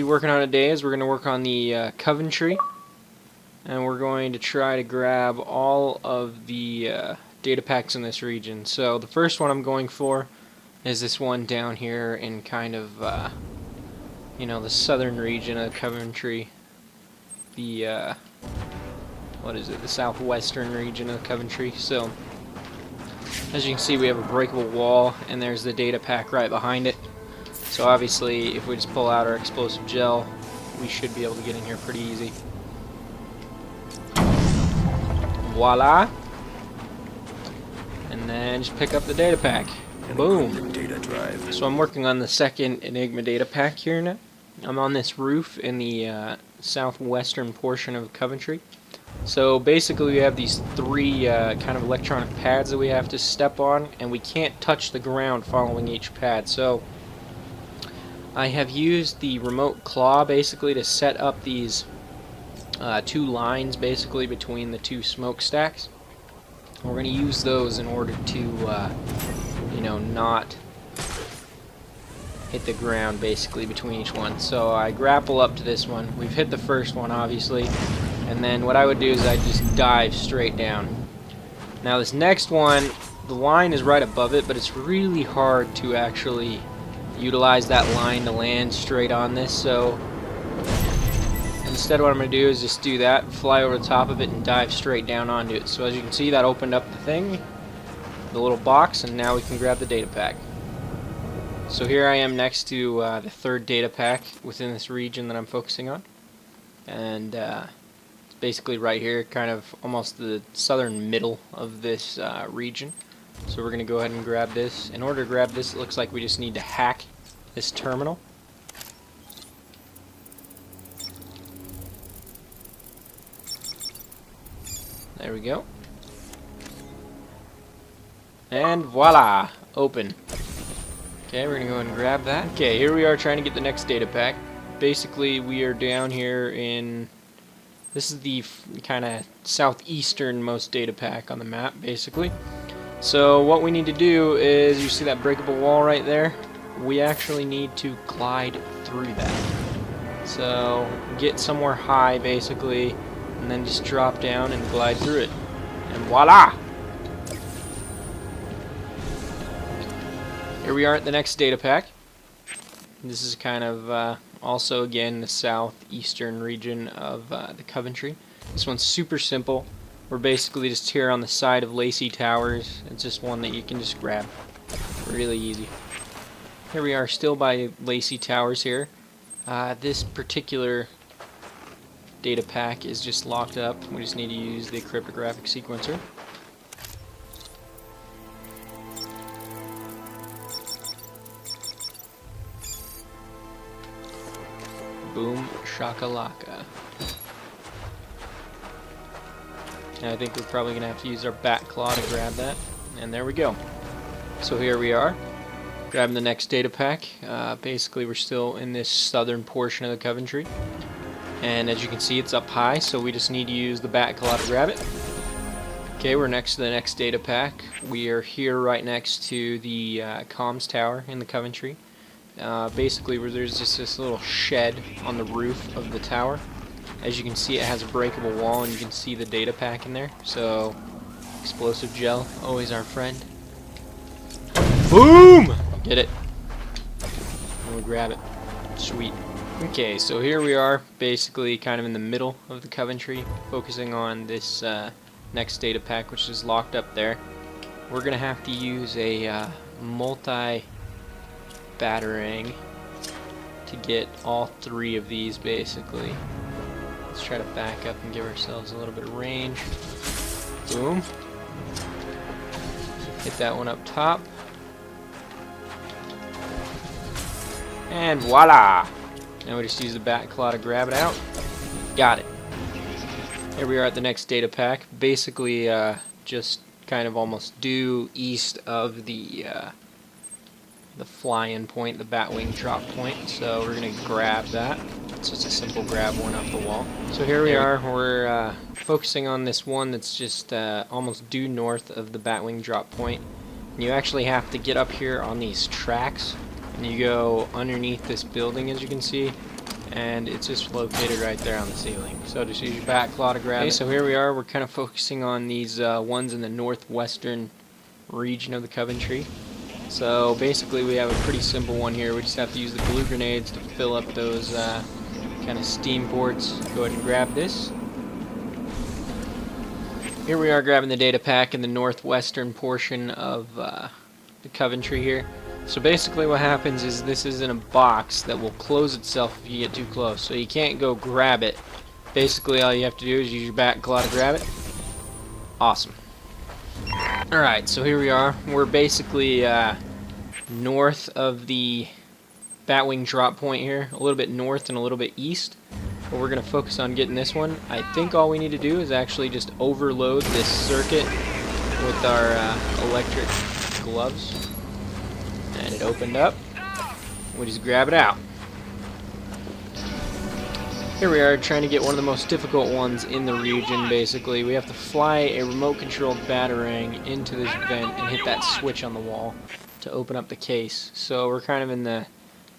be working on today is we're going to work on the Coventry, and we're going to try to grab all of the data packs in this region. So the first one I'm going for is this one down here in kind of the southern region of Coventry, the what is it, the southwestern region of Coventry. So as you can see, we have a breakable wall, and there's the data pack right behind it. So obviously, if we just pull out our explosive gel, we should be able to get in here pretty easy. Voila! And then just pick up the data pack. Boom! Data drive. So I'm working on the second Enigma data pack here now. I'm on this roof in the southwestern portion of Coventry. So basically we have these three kind of electronic pads that we have to step on, and we can't touch the ground following each pad. So I have used the remote claw basically to set up these two lines basically between the two smokestacks. We're going to use those in order to not hit the ground basically between each one. So I grapple up to this one. We've hit the first one obviously, and then what I would do is I'd just dive straight down. Now this next one, the line is right above it, but it's really hard to actually utilize that line to land straight on this. So instead what I'm going to do is just do that, fly over the top of it and dive straight down onto it. So as you can see, that opened up the thing, the little box, and now we can grab the data pack. So here I am next to the third data pack within this region that I'm focusing on, and it's basically right here, kind of almost the southern middle of this region. So we're going to go ahead and grab this. In order to grab this, it looks like we just need to hack this terminal. There we go. And voila! Open. Okay, we're going to go ahead and grab that. Okay, here we are trying to get the next data pack. Basically, we are down here in... This is the kind of southeastern-most data pack on the map, basically. So what we need to do is, you see that breakable wall right there? We actually need to glide through that. So get somewhere high, basically, and then just drop down and glide through it. And voila! Here we are at the next data pack. This is kind of also, again, the southeastern region of the Coventry. This one's super simple. We're basically just here on the side of Lacey Towers. It's just one that you can just grab. Really easy. Here we are still by Lacey Towers here. This particular data pack is just locked up. We just need to use the cryptographic sequencer. Boom shakalaka. And I think we're probably going to have to use our bat claw to grab that. And there we go. So here we are, grabbing the next data pack. Basically, we're still in this southern portion of the Coventry. And as you can see, it's up high, so we just need to use the bat claw to grab it. Okay, we're next to the next data pack. We are here right next to the comms tower in the Coventry. Basically, where there's just this little shed on the roof of the tower. As you can see, it has a breakable wall, and you can see the data pack in there. So, explosive gel, always our friend. Boom! Get it. And we'll grab it. Sweet. Okay, so here we are, basically kind of in the middle of the Coventry, focusing on this next data pack, which is locked up there. We're going to have to use a multi-batarang to get all three of these, basically. Let's try to back up and give ourselves a little bit of range. Boom. Hit that one up top. And voila! Now we just use the bat claw to grab it out. Got it. Here we are at the next data pack. Basically, just kind of almost due east of the fly-in point, the batwing drop point. So we're going to grab that. It's just a simple grab one off the wall. So here we are. We're focusing on this one that's just almost due north of the batwing drop point. And you actually have to get up here on these tracks. And you go underneath this building, as you can see. and it's just located right there on the ceiling. So just use your back claw to grab it. So here we are. We're kind of focusing on these ones in the northwestern region of the Coventry. So basically we have a pretty simple one here. We just have to use the glue grenades to fill up those kind of steam ports. Go ahead and grab this. Here we are grabbing the data pack in the northwestern portion of the Coventry here. So basically what happens is this is in a box that will close itself if you get too close. So you can't go grab it. Basically all you have to do is use your back claw to grab it. Awesome. Alright, so here we are. We're basically north of the Batwing drop point here. A little bit north and a little bit east. But we're going to focus on getting this one. I think all we need to do is actually just overload this circuit with our electric gloves. And it opened up. We just grab it out. Here we are trying to get one of the most difficult ones in the region, basically. We have to fly a remote-controlled batarang into this vent and hit that switch on the wall to open up the case. So we're kind of in the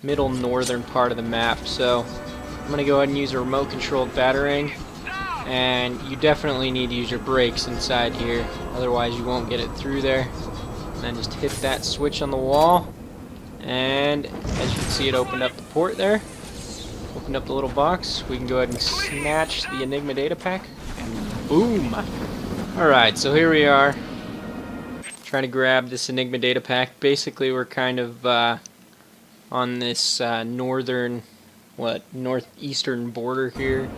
middle northern part of the map. So I'm going to go ahead and use a remote-controlled batarang. And you definitely need to use your brakes inside here, otherwise you won't get it through there. And then just hit that switch on the wall. And as you can see, it opened up the port there. Opened up the little box. We can go ahead and snatch the Enigma Datapack, and boom! Alright, so here we are trying to grab this Enigma Datapack. Basically we're kind of on this northern, northeastern border here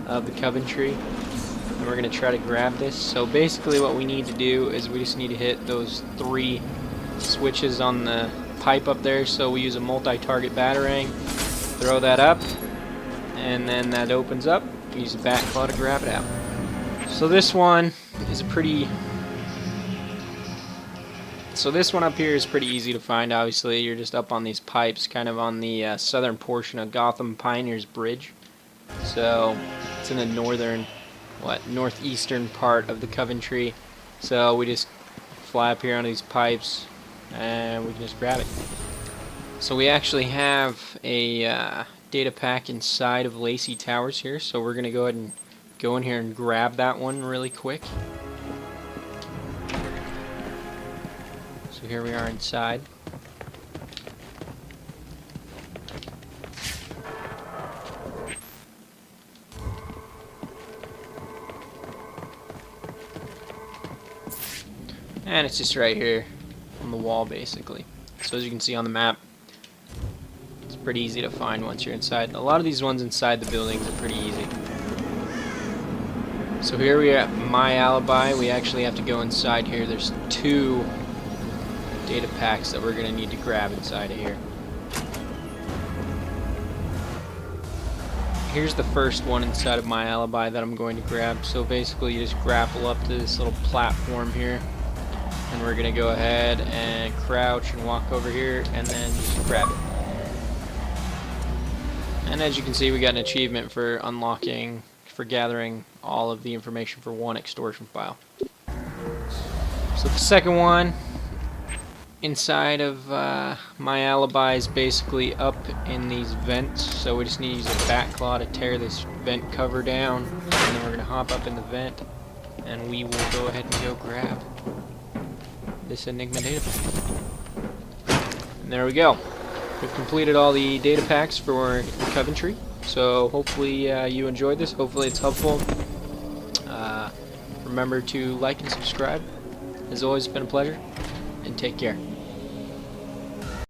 of the Coventry, and we're going to try to grab this. So basically what we need to do is we just need to hit those 3 switches on the pipe up there. So we use a multi-target batarang, throw that up, and then that opens up. Use the back claw to grab it out. So this one is So this one up here is pretty easy to find. Obviously, you're just up on these pipes, kind of on the southern portion of Gotham Pioneers Bridge. So it's in the northeastern part of the Coventry. So we just fly up here on these pipes, and we can just grab it. So we actually have a data pack inside of Lacey Towers here, so we're going to go ahead and go in here and grab that one really quick. So here we are inside. And it's just right here on the wall, basically. So as you can see on the map, it's pretty easy to find once you're inside. A lot of these ones inside the buildings are pretty easy. So here we are at My Alibi. We actually have to go inside here. There's 2 data packs that we're going to need to grab inside of here. Here's the first one inside of My Alibi that I'm going to grab. So basically you just grapple up to this little platform here, and we're going to go ahead and crouch and walk over here and then just grab it. And as you can see, we got an achievement for gathering all of the information for 1 extortion file. So the second one inside of My Alibi is basically up in these vents. So we just need to use a back claw to tear this vent cover down, and then we're going to hop up in the vent, and we will go ahead and go grab this Enigma Datapacks. And there we go. We've completed all the data packs for Coventry. So hopefully you enjoyed this. Hopefully it's helpful. Remember to like and subscribe. As always, it's been a pleasure, and take care.